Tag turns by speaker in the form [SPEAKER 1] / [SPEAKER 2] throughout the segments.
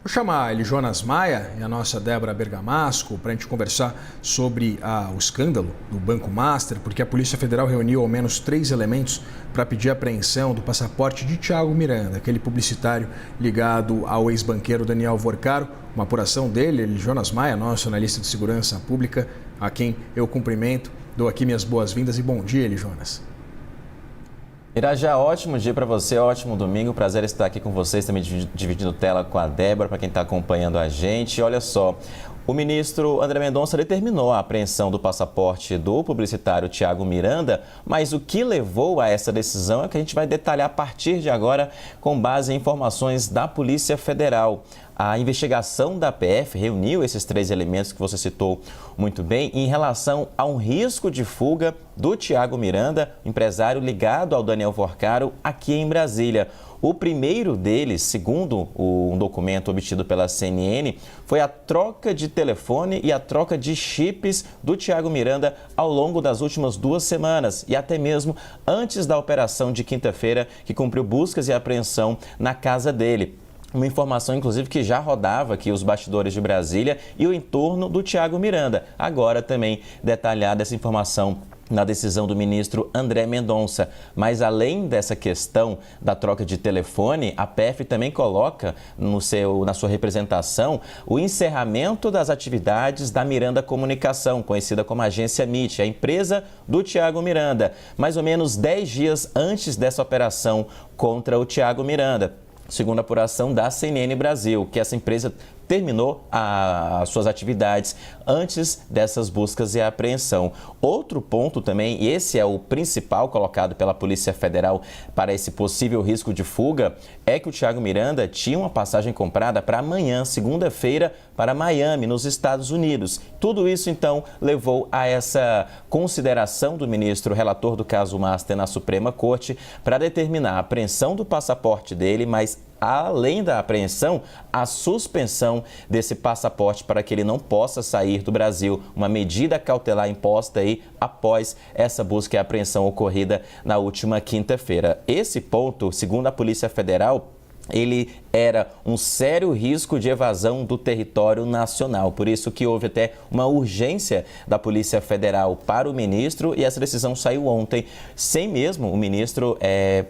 [SPEAKER 1] Vou chamar ele Jonas Maia e a nossa Débora Bergamasco para a gente conversar sobre o escândalo do Banco Master, porque a Polícia Federal reuniu ao menos 3 elementos para pedir a apreensão do passaporte de Thiago Miranda, aquele publicitário ligado ao ex-banqueiro Daniel Vorcaro. Uma apuração dele, ele, Jonas Maia, nosso analista de segurança pública, a quem eu cumprimento, dou aqui minhas boas-vindas e bom dia, ele, Jonas.
[SPEAKER 2] Irajá, ótimo dia para você, ótimo domingo, prazer estar aqui com vocês, também dividindo tela com a Débora, para quem está acompanhando a gente. Olha só, o ministro André Mendonça determinou a apreensão do passaporte do publicitário Thiago Miranda, mas o que levou a essa decisão é que a gente vai detalhar a partir de agora com base em informações da Polícia Federal. A investigação da PF reuniu esses 3 elementos que você citou muito bem em relação a um risco de fuga do Thiago Miranda, empresário ligado ao Daniel Vorcaro, aqui em Brasília. O primeiro deles, segundo um documento obtido pela CNN, foi a troca de telefone e a troca de chips do Thiago Miranda ao longo das últimas 2 semanas e até mesmo antes da operação de quinta-feira, que cumpriu buscas e apreensão na casa dele. Uma informação, inclusive, que já rodava aqui os bastidores de Brasília e o entorno do Thiago Miranda. Agora também detalhada essa informação na decisão do ministro André Mendonça. Mas além dessa questão da troca de telefone, a PF também coloca na sua representação o encerramento das atividades da Miranda Comunicação, conhecida como agência MIT, a empresa do Thiago Miranda, mais ou menos 10 dias antes dessa operação contra o Thiago Miranda. Segundo a apuração da CNN Brasil, que essa empresa terminou as suas atividades antes dessas buscas e apreensão. Outro ponto também, e esse é o principal colocado pela Polícia Federal para esse possível risco de fuga, é que o Thiago Miranda tinha uma passagem comprada para amanhã, segunda-feira, para Miami, nos Estados Unidos. Tudo isso, então, levou a essa consideração do ministro relator do caso Master na Suprema Corte para determinar a apreensão do passaporte dele, mas além da apreensão, a suspensão desse passaporte para que ele não possa sair do Brasil. Uma medida cautelar imposta aí após essa busca e apreensão ocorrida na última quinta-feira. Esse ponto, segundo a Polícia Federal, ele era um sério risco de evasão do território nacional. Por isso que houve até uma urgência da Polícia Federal para o ministro e essa decisão saiu ontem, sem mesmo o ministro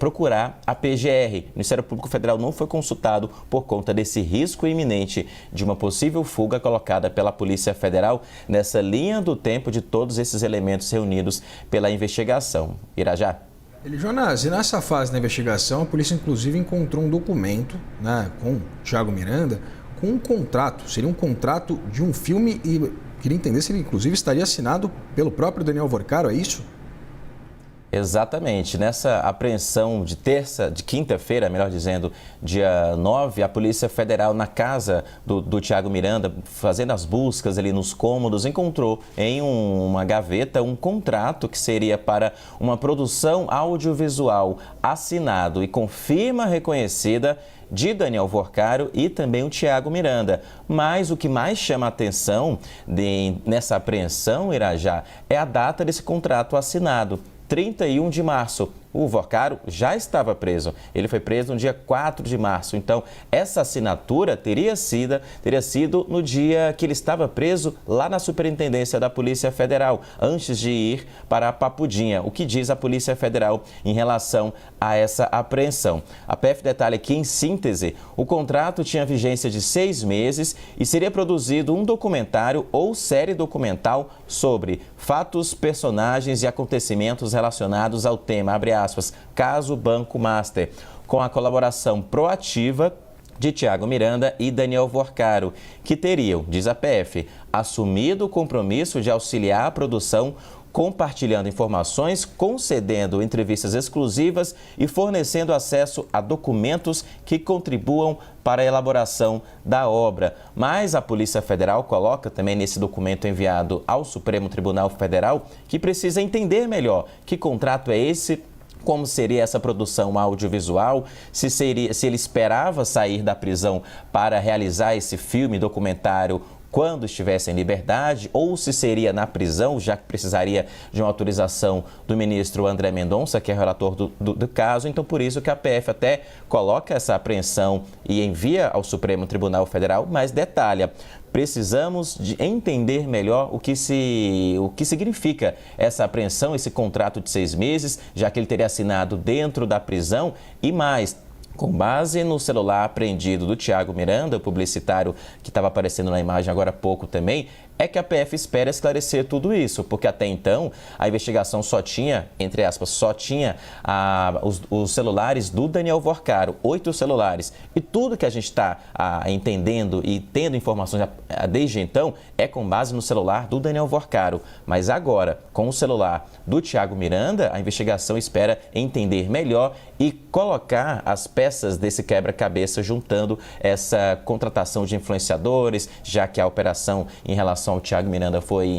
[SPEAKER 2] procurar a PGR. O Ministério Público Federal não foi consultado por conta desse risco iminente de uma possível fuga colocada pela Polícia Federal nessa linha do tempo de todos esses elementos reunidos pela investigação. Irajá.
[SPEAKER 1] Jonas, e nessa fase da investigação, a polícia inclusive encontrou um documento, né, com Thiago Miranda, com um contrato. Seria um contrato de um filme e queria entender se ele inclusive estaria assinado pelo próprio Daniel Vorcaro, é isso?
[SPEAKER 2] Exatamente. Nessa apreensão de quinta-feira, melhor dizendo, dia 9, a Polícia Federal na casa do Thiago Miranda, fazendo as buscas ali nos cômodos, encontrou em uma gaveta um contrato que seria para uma produção audiovisual assinado e com firma reconhecida de Daniel Vorcaro e também o Thiago Miranda. Mas o que mais chama a atenção nessa apreensão, Irajá, é a data desse contrato assinado. 31 de março. O Vorcaro já estava preso. Ele foi preso no dia 4 de março. Então, essa assinatura teria sido no dia que ele estava preso lá na Superintendência da Polícia Federal, antes de ir para a Papudinha. O que diz a Polícia Federal em relação a essa apreensão? A PF detalha que, em síntese, o contrato tinha vigência de 6 meses e seria produzido um documentário ou série documental sobre fatos, personagens e acontecimentos relacionados ao tema, abre aspas, caso Banco Master, com a colaboração proativa de Thiago Miranda e Daniel Vorcaro, que teriam, diz a PF, assumido o compromisso de auxiliar a produção, compartilhando informações, concedendo entrevistas exclusivas e fornecendo acesso a documentos que contribuam para a elaboração da obra. Mas a Polícia Federal coloca também nesse documento enviado ao Supremo Tribunal Federal que precisa entender melhor que contrato é esse, como seria essa produção audiovisual, se ele esperava sair da prisão para realizar esse filme documentário quando estivesse em liberdade ou se seria na prisão, já que precisaria de uma autorização do ministro André Mendonça, que é o relator do caso. Então, por isso que a PF até coloca essa apreensão e envia ao Supremo Tribunal Federal, mas detalha: precisamos de entender melhor o que significa essa apreensão, esse contrato de 6 meses, já que ele teria assinado dentro da prisão, e mais, com base no celular apreendido do Thiago Miranda, o publicitário que estava aparecendo na imagem agora há pouco também, é que a PF espera esclarecer tudo isso, porque até então a investigação só tinha, entre aspas, os celulares do Daniel Vorcaro, 8 celulares. E tudo que a gente está entendendo e tendo informações desde então é com base no celular do Daniel Vorcaro. Mas agora, com o celular do Thiago Miranda, a investigação espera entender melhor e colocar as peças desse quebra-cabeça, juntando essa contratação de influenciadores, já que a operação em relação ao Thiago Miranda foi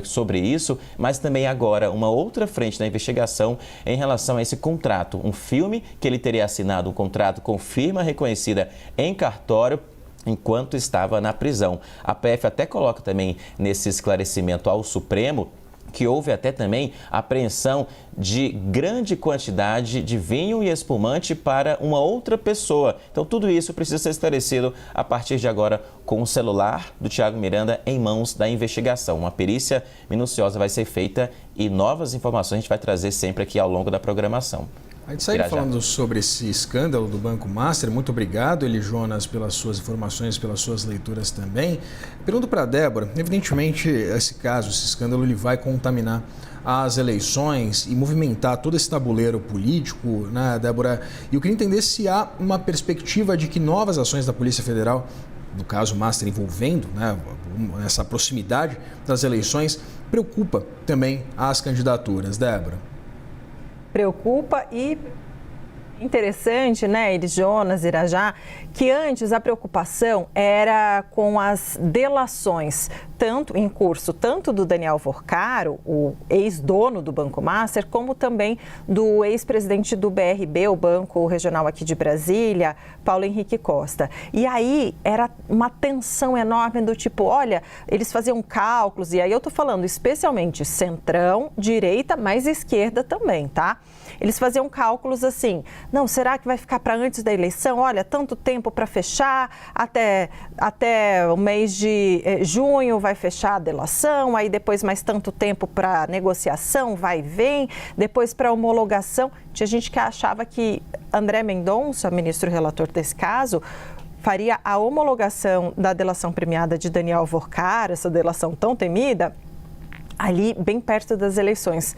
[SPEAKER 2] sobre isso, mas também agora uma outra frente da investigação em relação a esse contrato, um filme que ele teria assinado, um contrato com firma reconhecida em cartório enquanto estava na prisão. A PF até coloca também nesse esclarecimento ao Supremo que houve até também apreensão de grande quantidade de vinho e espumante para uma outra pessoa. Então, tudo isso precisa ser esclarecido a partir de agora com o celular do Thiago Miranda em mãos da investigação. Uma perícia minuciosa vai ser feita e novas informações a gente vai trazer sempre aqui ao longo da programação.
[SPEAKER 1] A gente segue falando sobre esse escândalo do Banco Master. Muito obrigado, Eli Jonas, pelas suas informações, pelas suas leituras também. Pergunto para a Débora, evidentemente esse escândalo, ele vai contaminar as eleições e movimentar todo esse tabuleiro político, né, Débora? E eu queria entender se há uma perspectiva de que novas ações da Polícia Federal, no caso Master envolvendo, né, essa proximidade das eleições, preocupa também as candidaturas. Débora?
[SPEAKER 3] Preocupa e interessante, né, Eli Jonas, Irajá, que antes a preocupação era com as delações, tanto do Daniel Vorcaro, o ex-dono do Banco Master, como também do ex-presidente do BRB, o Banco Regional aqui de Brasília, Paulo Henrique Costa. E aí era uma tensão enorme do tipo, olha, eles faziam cálculos, e aí eu tô falando especialmente centrão, direita, mas esquerda também, tá? Eles faziam cálculos assim, não, será que vai ficar para antes da eleição? Olha, tanto tempo para fechar, até o mês de junho vai fechar a delação, aí depois mais tanto tempo para negociação, vai e vem, depois para homologação. Tinha gente que achava que André Mendonça, ministro relator desse caso, faria a homologação da delação premiada de Daniel Vorcaro, essa delação tão temida, ali bem perto das eleições.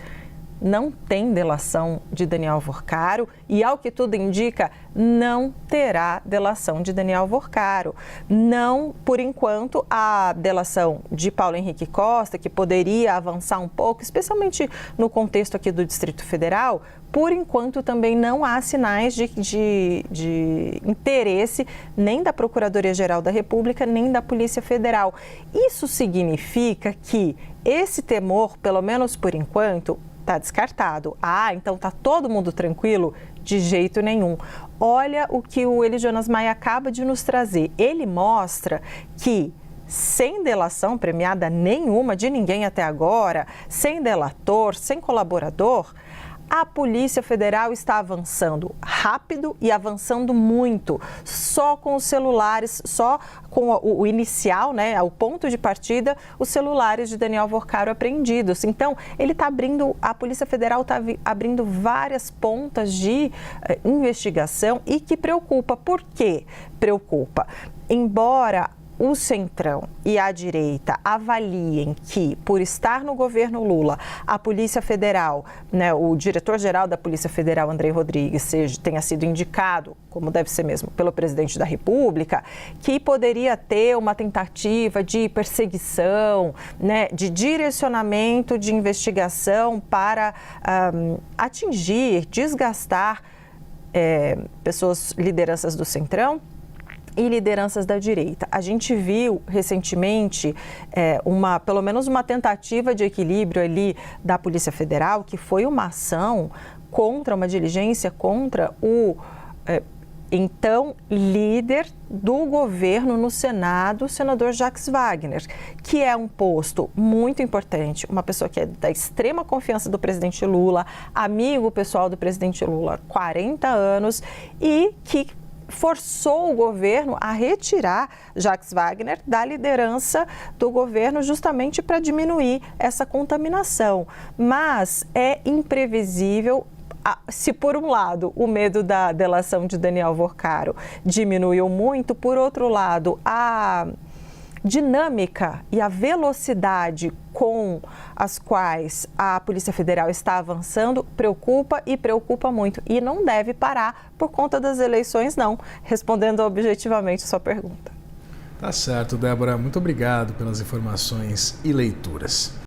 [SPEAKER 3] Não tem delação de Daniel Vorcaro e, ao que tudo indica, não terá delação de Daniel Vorcaro. Não, por enquanto, a delação de Paulo Henrique Costa, que poderia avançar um pouco, especialmente no contexto aqui do Distrito Federal, por enquanto também não há sinais de interesse nem da Procuradoria-Geral da República, nem da Polícia Federal. Isso significa que esse temor, pelo menos por enquanto, está descartado. Ah, então está todo mundo tranquilo? De jeito nenhum. Olha o que o Eli Jonas Maia acaba de nos trazer. Ele mostra que, sem delação premiada nenhuma de ninguém até agora, sem delator, sem colaborador, a Polícia Federal está avançando rápido e avançando muito, só com os celulares, só com o inicial, né, o ponto de partida, os celulares de Daniel Vorcaro apreendidos. Então, a Polícia Federal está abrindo várias pontas de investigação e que preocupa. Por quê? Preocupa. Embora o Centrão e a direita avaliem que, por estar no governo Lula, a Polícia Federal, né, o diretor-geral da Polícia Federal, Andrei Rodrigues, tenha sido indicado, como deve ser mesmo, pelo presidente da República, que poderia ter uma tentativa de perseguição, né, de direcionamento de investigação para atingir, desgastar pessoas, lideranças do Centrão e lideranças da direita. A gente viu recentemente pelo menos uma tentativa de equilíbrio ali da Polícia Federal, que foi uma ação contra uma diligência contra o então líder do governo no Senado, o senador Jacques Wagner, que é um posto muito importante, uma pessoa que é da extrema confiança do presidente Lula, amigo pessoal do presidente Lula há 40 anos e que forçou o governo a retirar Jacques Wagner da liderança do governo justamente para diminuir essa contaminação. Mas é imprevisível. Se, por um lado, o medo da delação de Daniel Worcaro diminuiu muito, por outro lado, a dinâmica e a velocidade com as quais a Polícia Federal está avançando preocupa e preocupa muito. E não deve parar por conta das eleições, não, respondendo objetivamente a sua pergunta.
[SPEAKER 1] Tá certo, Débora. Muito obrigado pelas informações e leituras.